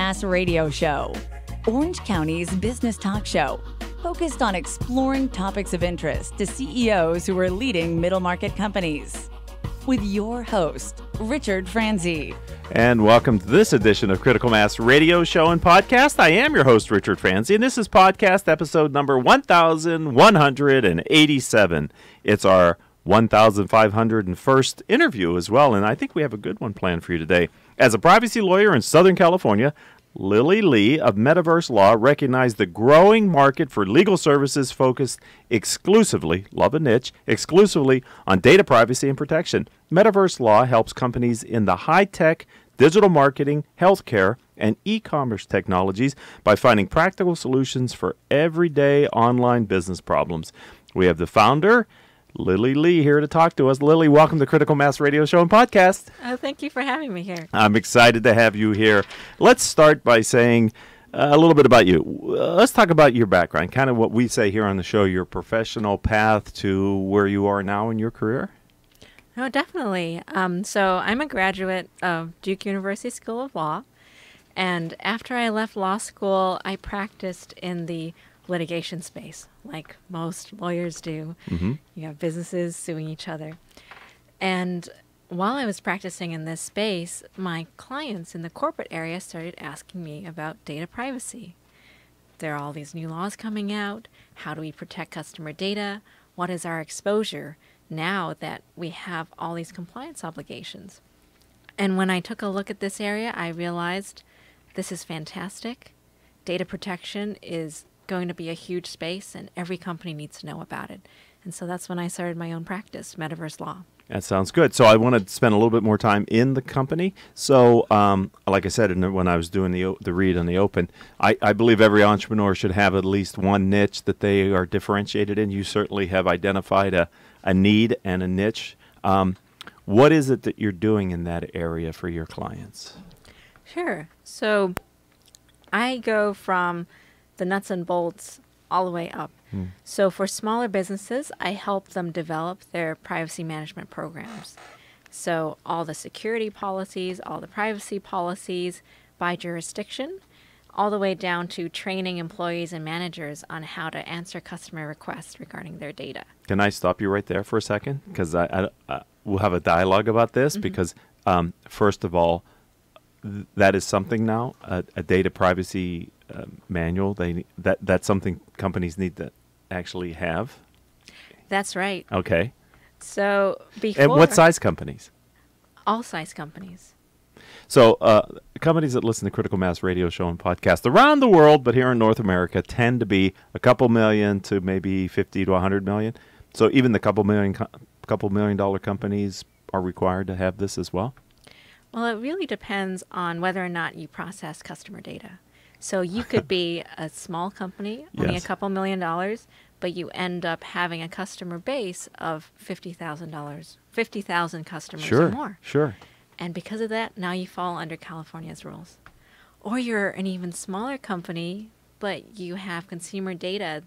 Mass Radio Show, Orange County's business talk show, focused on exploring topics of interest to CEOs who are leading middle market companies. With your host, Richard Franzi. And welcome to this edition of Critical Mass Radio Show and Podcast. I am your host, Richard Franzi, and this is podcast episode number 1187. It's our 1501st interview as well, and I think we have a good one planned for you today. As a privacy lawyer in Southern California, Lily Lee of METAVERSE Law recognized the growing market for legal services focused exclusively, love a niche, exclusively on data privacy and protection. METAVERSE Law helps companies in the high-tech, digital marketing, healthcare, and e-commerce technologies by finding practical solutions for everyday online business problems. We have the founder, Lily Lee, here to talk to us. Lily, welcome to Critical Mass Radio Show and Podcast. Oh, thank you for having me here. I'm excited to have you here. Let's start by saying a little bit about you. Let's talk about your background, kind of what we say here on the show, your professional path to where you are now in your career. Oh, definitely. So I'm a graduate of Duke University School of Law, and after I left law school, I practiced in the litigation space, like most lawyers do. Mm-hmm. You have businesses suing each other. And while I was practicing in this space, my clients in the corporate area started asking me about data privacy. There are all these new laws coming out. How do we protect customer data? What is our exposure now that we have all these compliance obligations? And when I took a look at this area, I realized this is fantastic. Data protection is going to be a huge space, and every company needs to know about it. And so that's when I started my own practice, METAVERSE Law. That sounds good. So I want to spend a little bit more time in the company. So like I said when I was doing the read on the open, I believe every entrepreneur should have at least one niche that they are differentiated in. You certainly have identified a need and a niche. What is it that you're doing in that area for your clients? Sure. So I go from the nuts and bolts all the way up. So for smaller businesses, I help them develop their privacy management programs. So all the security policies, all the privacy policies by jurisdiction, all the way down to training employees and managers on how to answer customer requests regarding their data. Can I stop you right there for a second? Because we'll have a dialogue about this. Mm-hmm. Because first of all, that is something now, a data privacy manual. That's something companies need to actually have. That's right. Okay. So before, and what size companies? All size companies. So companies that listen to Critical Mass Radio Show and Podcast around the world, but here in North America, tend to be a couple million to maybe 50 to 100 million. So even the couple million dollar companies are required to have this as well? Well, it really depends on whether or not you process customer data. So you could be a small company, only a couple $1 million, but you end up having a customer base of $50,000 customers or more. Sure. And because of that, now you fall under California's rules. Or you're an even smaller company, but you have consumer data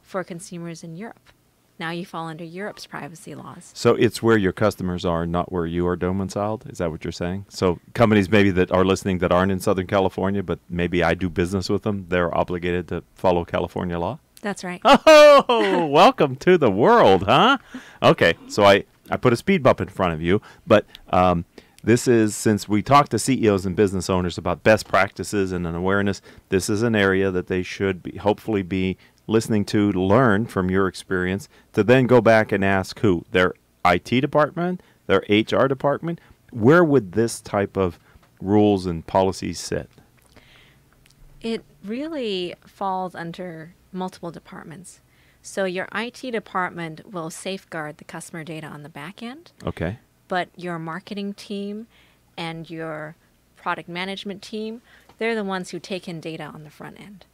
for consumers in Europe. Now you fall under Europe's privacy laws. So it's where your customers are, not where you are domiciled? Is that what you're saying? So companies maybe that are listening that aren't in Southern California, but maybe I do business with them, they're obligated to follow California law? That's right. Oh, welcome to the world, huh? Okay, so I put a speed bump in front of you, but this is, since we talk to CEOs and business owners about best practices and an awareness, this is an area that they should hopefully be listening to learn from your experience, to then go back and ask who? Their IT department, their HR department? Where would this type of rules and policies sit? It really falls under multiple departments. So your IT department will safeguard the customer data on the back end. Okay. But your marketing team and your product management team, they're the ones who take in data on the front end.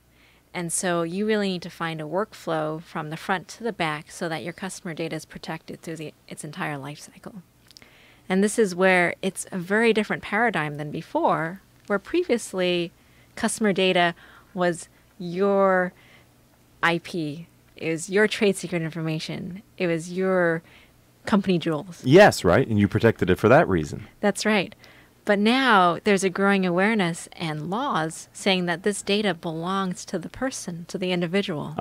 And so you really need to find a workflow from the front to the back so that your customer data is protected through its entire life cycle. And this is where it's a very different paradigm than before, where previously customer data was your IP, it was your trade secret information, it was your company jewels. Yes, right, and you protected it for that reason. That's right. But now there's a growing awareness and laws saying that this data belongs to the person, to the individual.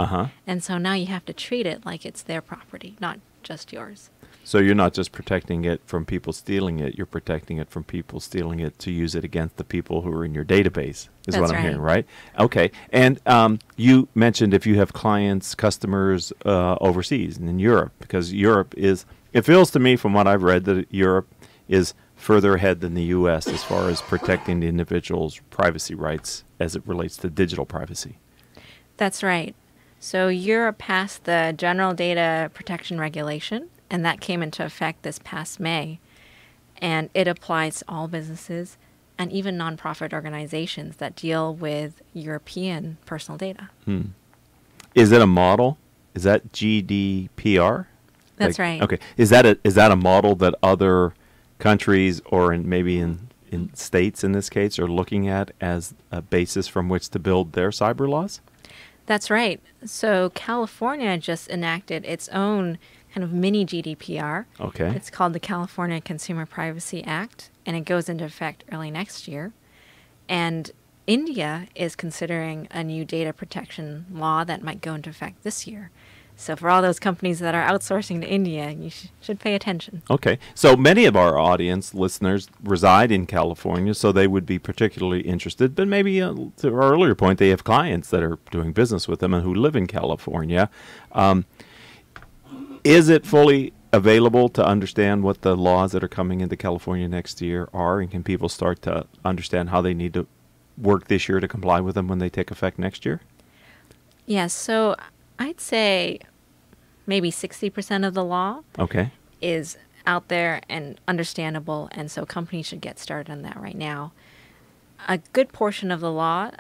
And so now you have to treat it like it's their property, not just yours. So you're not just protecting it from people stealing it, you're protecting it from people stealing it to use it against the people who are in your database, is what I'm hearing, right? Okay. And you mentioned if you have clients, customers overseas and in Europe, because Europe is, it feels to me from what I've read that Europe is further ahead than the U.S. as far as protecting the individual's privacy rights as it relates to digital privacy. That's right. So Europe passed the General Data Protection Regulation, and that came into effect this past May. And it applies to all businesses and even nonprofit organizations that deal with European personal data. Is it a model? Is that GDPR? That's right. Okay. Is that a model that other countries or maybe in states in this case are looking at as a basis from which to build their cyber laws? That's right. So California just enacted its own kind of mini GDPR. Okay. It's called the California Consumer Privacy Act, and it goes into effect early next year. And India is considering a new data protection law that might go into effect this year. So for all those companies that are outsourcing to India, you should pay attention. Okay. So many of our audience listeners reside in California, so they would be particularly interested. But maybe to our earlier point, they have clients that are doing business with them and who live in California. Is it fully available to understand what the laws that are coming into California next year are? And can people start to understand how they need to work this year to comply with them when they take effect next year? Yes. So I'd say maybe 60% of the law is out there and understandable, and so companies should get started on that right now. A good portion of the law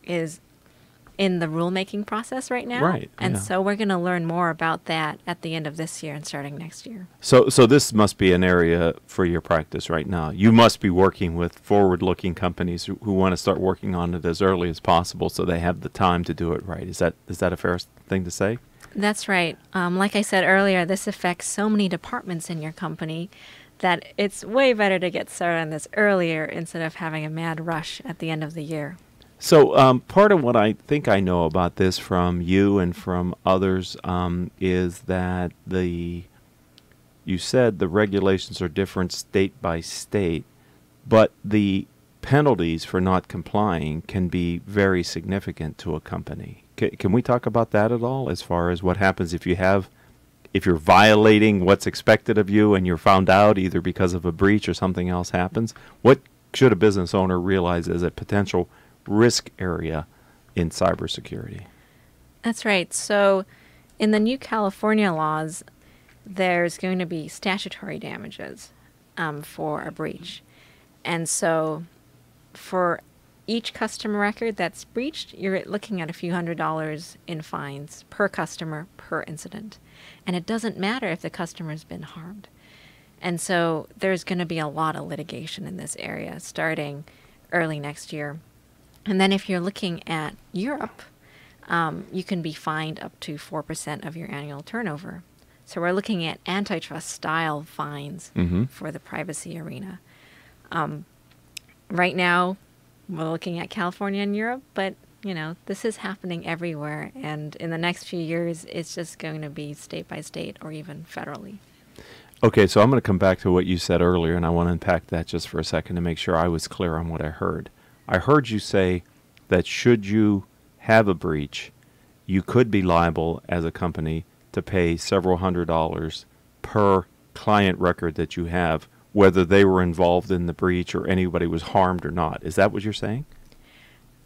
is in the rulemaking process right now. Right. And so we're going to learn more about that at the end of this year and starting next year. So this must be an area for your practice right now. You must be working with forward-looking companies who want to start working on it as early as possible so they have the time to do it right. Is that a fair thing to say? That's right. Like I said earlier, this affects so many departments in your company that it's way better to get started on this earlier instead of having a mad rush at the end of the year. So part of what I think I know about this from you and from others is that you said the regulations are different state by state, but the penalties for not complying can be very significant to a company. Can we talk about that at all as far as what happens if you're violating what's expected of you and you're found out either because of a breach or something else happens? What should a business owner realize as a potential risk area in cybersecurity? That's right. So in the new California laws, there's going to be statutory damages for a breach. And so for each customer record that's breached, you're looking at a few $100s in fines per customer per incident. And it doesn't matter if the customer's been harmed. And so there's going to be a lot of litigation in this area starting early next year. And then if you're looking at Europe, you can be fined up to 4% of your annual turnover. So we're looking at antitrust-style fines for the privacy arena. Right now, we're looking at California and Europe, but, this is happening everywhere. And in the next few years, it's just going to be state by state or even federally. Okay, so I'm going to come back to what you said earlier, and I want to unpack that just for a second to make sure I was clear on what I heard. I heard you say that should you have a breach, you could be liable as a company to pay several $100s per client record that you have, whether they were involved in the breach or anybody was harmed or not. Is that what you're saying?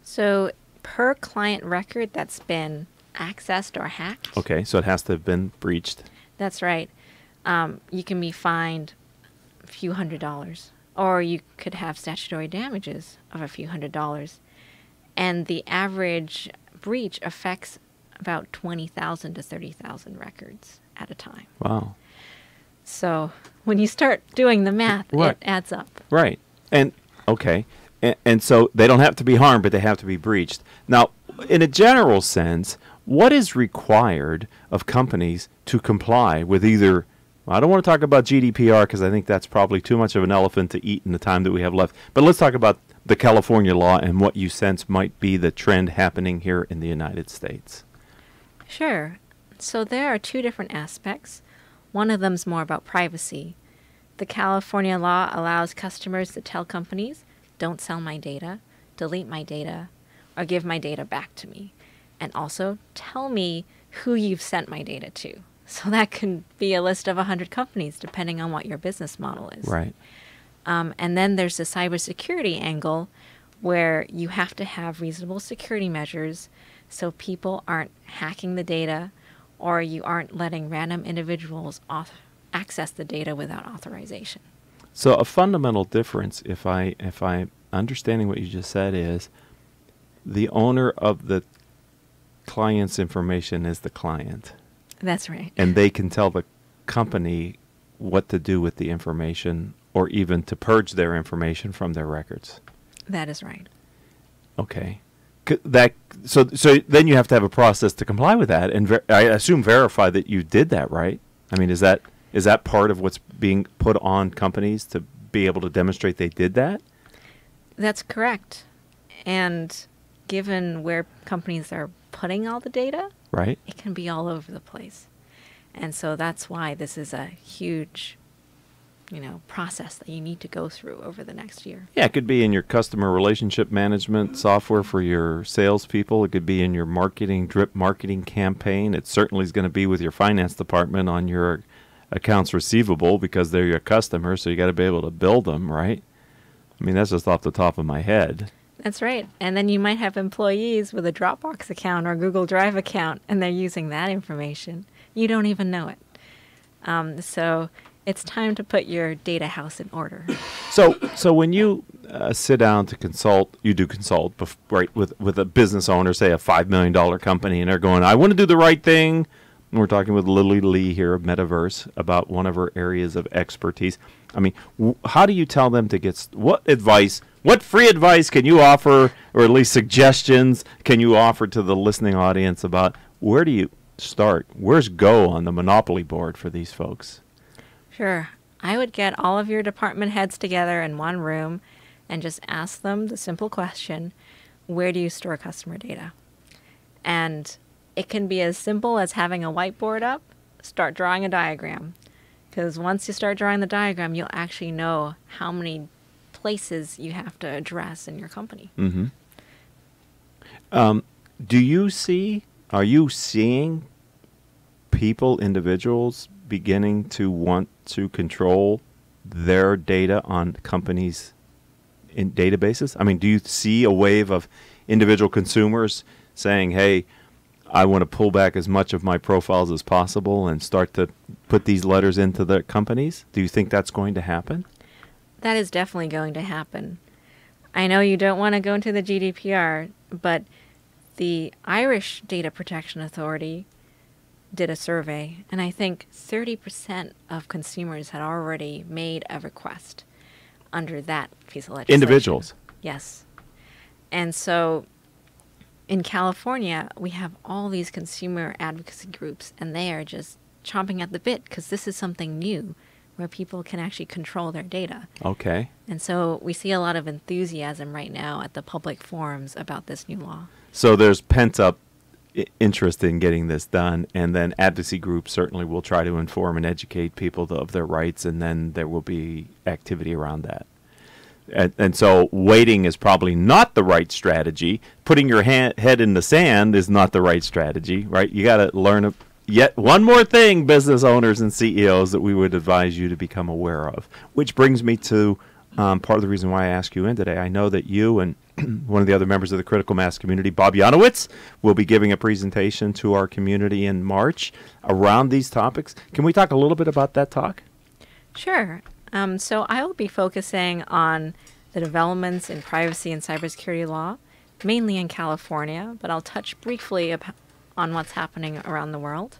So per client record that's been accessed or hacked. Okay, so it has to have been breached. That's right. You can be fined a few $100s. Or you could have statutory damages of a few $100s. And the average breach affects about 20,000 to 30,000 records at a time. Wow. So when you start doing the math, Right. It adds up. Right. And, okay. And so they don't have to be harmed, but they have to be breached. Now, in a general sense, what is required of companies to comply with either Well, I don't want to talk about GDPR because I think that's probably too much of an elephant to eat in the time that we have left. But let's talk about the California law and what you sense might be the trend happening here in the United States. Sure. So there are two different aspects. One of them is more about privacy. The California law allows customers to tell companies, don't sell my data, delete my data, or give my data back to me. And also tell me who you've sent my data to. So that can be a list of 100 companies, depending on what your business model is. Right. And then there's the cybersecurity angle, where you have to have reasonable security measures so people aren't hacking the data, or you aren't letting random individuals access the data without authorization. So a fundamental difference, if I'm understanding what you just said, is the owner of the client's information is the client. That's right. And they can tell the company what to do with the information, or even to purge their information from their records. That is right. Okay. So then you have to have a process to comply with that, and I assume verify that you did that, right? I mean, is that part of what's being put on companies to be able to demonstrate they did that? That's correct. And given where companies are putting all the data, right, it can be all over the place. And so that's why this is a huge process that you need to go through over the next year. Yeah, it could be in your customer relationship management software for your salespeople. It could be in your drip marketing campaign. It certainly is going to be with your finance department on your accounts receivable because they're your customers, so you got to be able to bill them, right? I mean, that's just off the top of my head. That's right. And then you might have employees with a Dropbox account or Google Drive account, and they're using that information. You don't even know it. So it's time to put your data house in order. So when you sit down to consult, you do consult, right, with a business owner, say a $5 million company, and they're going, I want to do the right thing. And we're talking with Lily Lee here of Metaverse about one of her areas of expertise. I mean, how do you tell them to get, what free advice can you offer, or at least suggestions can you offer to the listening audience about where do you start? Where's go on the Monopoly board for these folks? Sure. I would get all of your department heads together in one room and just ask them the simple question, where do you store customer data? And it can be as simple as having a whiteboard up, start drawing a diagram. Because once you start drawing the diagram, you'll actually know how many places you have to address in your company. Mm-hmm. Are you seeing individuals beginning to want to control their data on companies in databases? I mean, do you see a wave of individual consumers saying, hey, I want to pull back as much of my profiles as possible and start to put these letters into the companies? Do you think that's going to happen? That is definitely going to happen. I know you don't want to go into the GDPR, but the Irish Data Protection Authority did a survey, and I think 30% of consumers had already made a request under that piece of legislation. Individuals? Yes. And so in California, we have all these consumer advocacy groups, and they are just chomping at the bit because this is something new where people can actually control their data. Okay. And so we see a lot of enthusiasm right now at the public forums about this new law. So there's pent-up interest in getting this done, and then advocacy groups certainly will try to inform and educate people of their rights, and then there will be activity around that. And so waiting is probably not the right strategy. Putting your head in the sand is not the right strategy, right? You got to learn yet one more thing, business owners and CEOs, that we would advise you to become aware of. Which brings me to part of the reason why I asked you in today. I know that you and one of the other members of the Critical Mass community, Bob Yanowitz, will be giving a presentation to our community in March around these topics. Can we talk a little bit about that talk? Sure. So I will be focusing on the developments in privacy and cybersecurity law, mainly in California, but I'll touch briefly on what's happening around the world.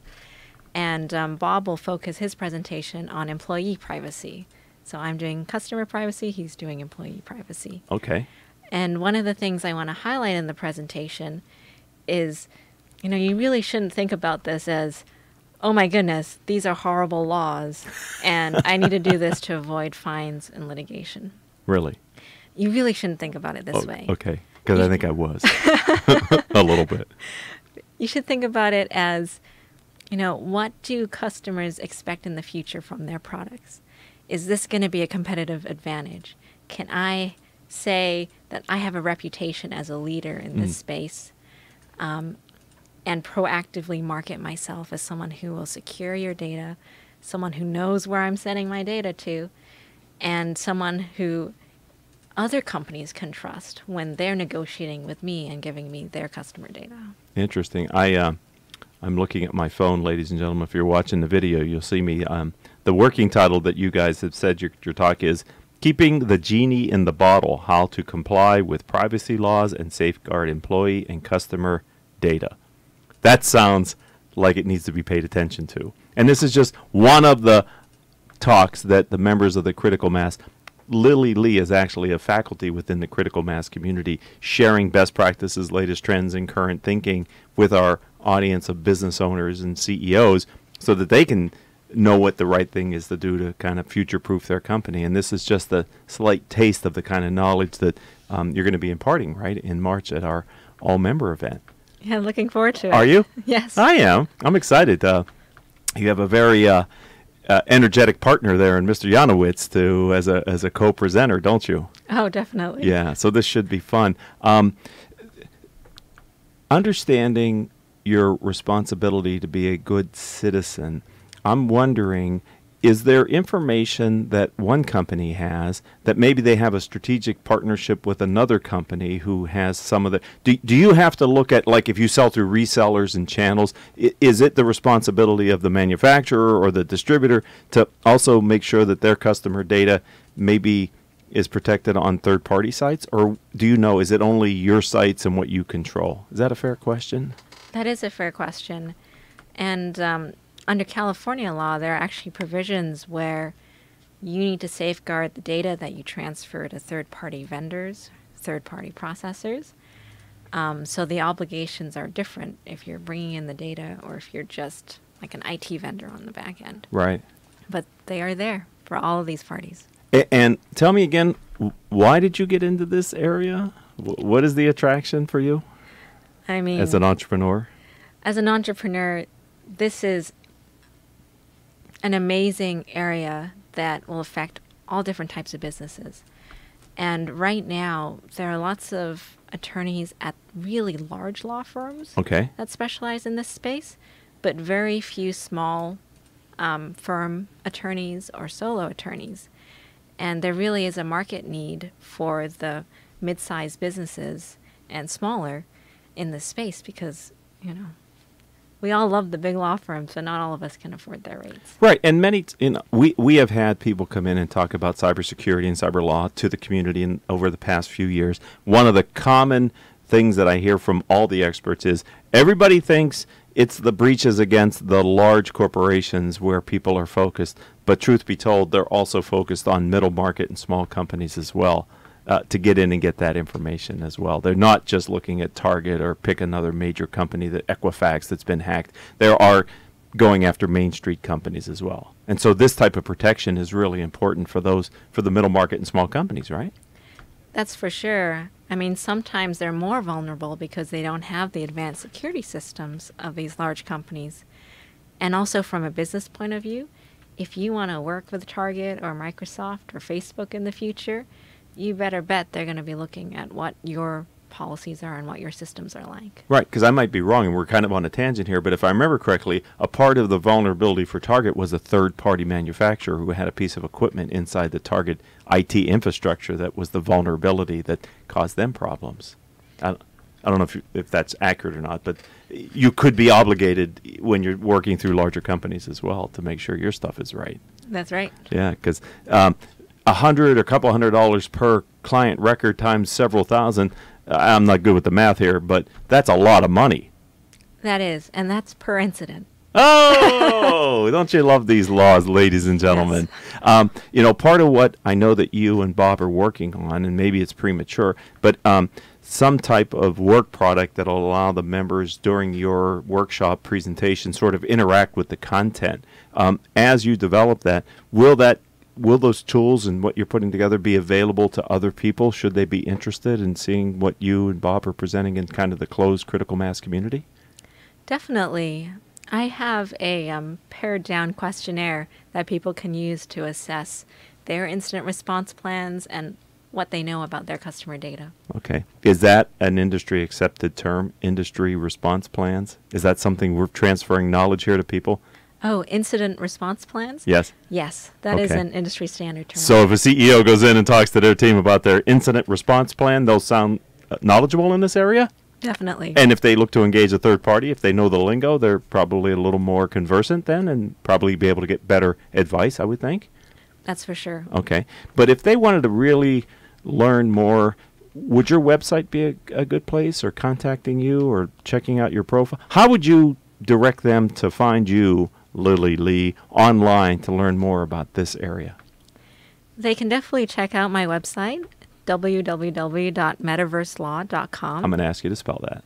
And Bob will focus his presentation on employee privacy. So I'm doing customer privacy, he's doing employee privacy. Okay. And one of the things I want to highlight in the presentation is, you really shouldn't think about this as oh my goodness, these are horrible laws, and I need to do this to avoid fines and litigation. Really? You really shouldn't think about it this way. Okay, because I think I was a little bit. You should think about it as, what do customers expect in the future from their products? Is this going to be a competitive advantage? Can I say that I have a reputation as a leader in this space, and proactively market myself as someone who will secure your data, someone who knows where I'm sending my data to, and someone who other companies can trust when they're negotiating with me and giving me their customer data. Interesting. I'm looking at my phone, ladies and gentlemen. If you're watching the video, you'll see me. The working title that you guys have said your talk is Keeping the Genie in the Bottle, How to Comply with Privacy Laws and Safeguard Employee and Customer Data. That sounds like it needs to be paid attention to. And this is just one of the talks that the members of the Critical Mass. Lily Lee is actually a faculty within the Critical Mass community, sharing best practices, latest trends, and current thinking with our audience of business owners and CEOs so that they can know what the right thing is to do to kind of future-proof their company. And this is just a slight taste of the kind of knowledge that you're going to be imparting, right, in March at our all-member event. Yeah, looking forward to it. Are you? Yes. I am. I'm excited. You have a very energetic partner there in Mr. Janowitz as a co-presenter, don't you? Oh, definitely. Yeah, so this should be fun. Understanding your responsibility to be a good citizen, I'm wondering, is there information that one company has that maybe they have a strategic partnership with another company who has some of the... Do you have to look at, like, if you sell through resellers and channels, is it the responsibility of the manufacturer or the distributor to also make sure that their customer data maybe is protected on third-party sites? Or do you know, is it only your sites and what you control? Is that a fair question? That is a fair question. And under California law, there are actually provisions where you need to safeguard the data that you transfer to third-party vendors, third-party processors. So the obligations are different if you're bringing in the data or if you're just like an IT vendor on the back end. Right. But they are there for all of these parties. And tell me again, why did you get into this area? What is the attraction for you? I mean, as an entrepreneur? As an entrepreneur, this is an amazing area that will affect all different types of businesses. And right now, there are lots of attorneys at really large law firms that specialize in this space, but very few small firm attorneys or solo attorneys. And there really is a market need for the mid-sized businesses and smaller in this space because, we all love the big law firms, but not all of us can afford their rates. Right, and many, we have had people come in and talk about cybersecurity and cyber law to the community over the past few years. One of the common things that I hear from all the experts is everybody thinks it's the breaches against the large corporations where people are focused, but truth be told, they're also focused on middle market and small companies as well. To get in and get that information as well. They're not just looking at Target or pick another major company, that Equifax that's been hacked. They are going after Main Street companies as well. And so this type of protection is really important for the middle market and small companies, right? That's for sure. I mean, sometimes they're more vulnerable because they don't have the advanced security systems of these large companies. And also from a business point of view, if you want to work with Target or Microsoft or Facebook in the future, you better bet they're going to be looking at what your policies are and what your systems are like. Right, because I might be wrong, and we're kind of on a tangent here, but if I remember correctly, a part of the vulnerability for Target was a third-party manufacturer who had a piece of equipment inside the Target IT infrastructure that was the vulnerability that caused them problems. I don't know if that's accurate or not, but you could be obligated when you're working through larger companies as well to make sure your stuff is right. That's right. Yeah, because $100 or a couple $100 per client record times several thousand. I'm not good with the math here, but that's a lot of money. That is, and that's per incident. Oh, don't you love these laws, ladies and gentlemen? Yes. Part of what I know that you and Bob are working on, and maybe it's premature, but some type of work product that will allow the members during your workshop presentation sort of interact with the content. As you develop that, will those tools and what you're putting together be available to other people should they be interested in seeing what you and Bob are presenting in kind of the closed critical mass community? Definitely. I have a pared down questionnaire that people can use to assess their incident response plans and what they know about their customer data. Okay. Is that an industry accepted term, industry response plans? Is that something we're transferring knowledge here to people? Oh, incident response plans? Yes. Yes, that is Okay. an industry standard term. So if a CEO goes in and talks to their team about their incident response plan, they'll sound knowledgeable in this area? Definitely. And if they look to engage a third party, if they know the lingo, they're probably a little more conversant then and probably be able to get better advice, I would think. That's for sure. Okay. But if they wanted to really learn more, would your website be a good place, or contacting you or checking out your profile? How would you direct them to find you, Lily Lee, online to learn more about this area? They can definitely check out my website, www.metaverselaw.com. I'm going to ask you to spell that.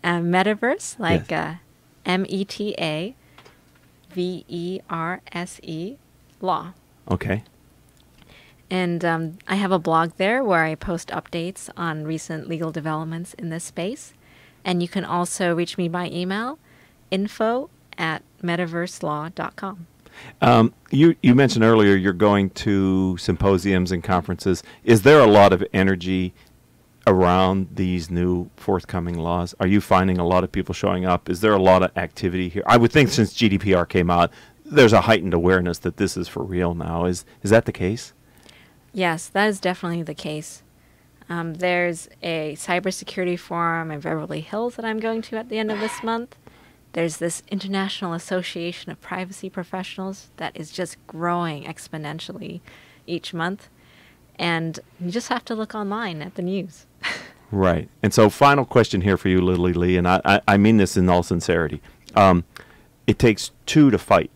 Metaverse, like Yes. METAVERSE law. Okay. And I have a blog there where I post updates on recent legal developments in this space. And you can also reach me by email, info@metaverselaw.com. You mentioned earlier you're going to symposiums and conferences. Is there a lot of energy around these new forthcoming laws? Are you finding a lot of people showing up? Is there a lot of activity here? I would think since GDPR came out, there's a heightened awareness that this is for real now. Is that the case? Yes, that is definitely the case. There's a cybersecurity forum in Beverly Hills that I'm going to at the end of this month. There's this International Association of Privacy Professionals that is just growing exponentially each month. And you just have to look online at the news. Right. And so final question here for you, Lily Lee, and I mean this in all sincerity. It takes two to fight.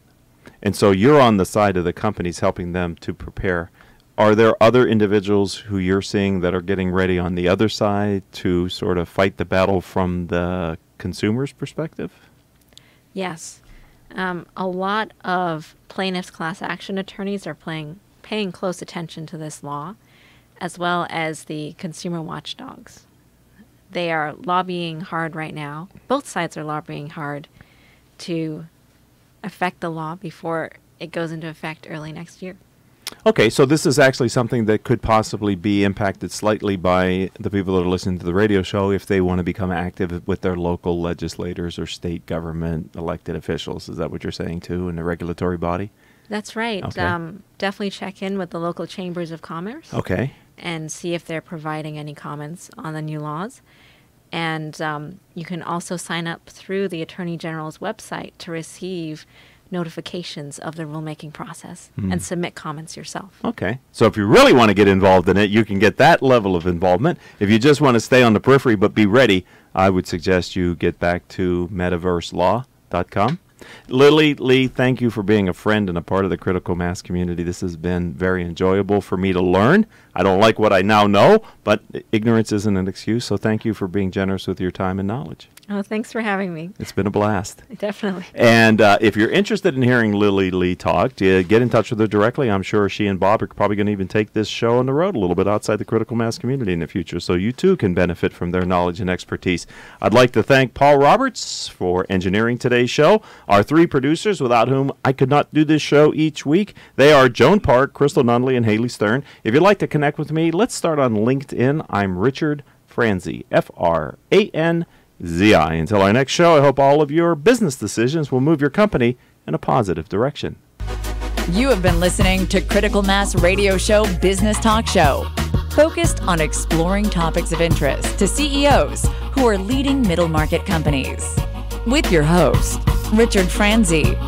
And so you're on the side of the companies helping them to prepare. Are there other individuals who you're seeing that are getting ready on the other side to sort of fight the battle from the consumer's perspective? Yes. A lot of plaintiffs' class action attorneys are paying close attention to this law, as well as the consumer watchdogs. They are lobbying hard right now. Both sides are lobbying hard to affect the law before it goes into effect early next year. Okay, so this is actually something that could possibly be impacted slightly by the people that are listening to the radio show if they want to become active with their local legislators or state government elected officials. Is that what you're saying, too, in a regulatory body? That's right. Okay. Definitely check in with the local chambers of commerce. Okay. And see if they're providing any comments on the new laws. And you can also sign up through the Attorney General's website to receive notifications of the rulemaking process and submit comments yourself. Okay. So if you really want to get involved in it, you can get that level of involvement. If you just want to stay on the periphery but be ready, I would suggest you get back to metaverselawcom. Lily Lee, thank you for being a friend and a part of the critical mass community. This has been very enjoyable for me to learn. I don't like what I now know, but ignorance isn't an excuse, so thank you for being generous with your time and knowledge. Oh, thanks for having me. It's been a blast. Definitely. And if you're interested in hearing Lily Lee talk, get in touch with her directly. I'm sure she and Bob are probably going to even take this show on the road a little bit outside the critical mass community in the future, so you too can benefit from their knowledge and expertise. I'd like to thank Paul Roberts for engineering today's show, our three producers without whom I could not do this show each week. They are Joan Park, Crystal Nunley, and Haley Stern. If you'd like to connect with me, let's start on LinkedIn. I'm Richard Franzi, Franzi. Until our next show, I hope all of your business decisions will move your company in a positive direction. You have been listening to Critical Mass Radio Show Business Talk Show, focused on exploring topics of interest to CEOs who are leading middle market companies. With your host, Richard Franzi.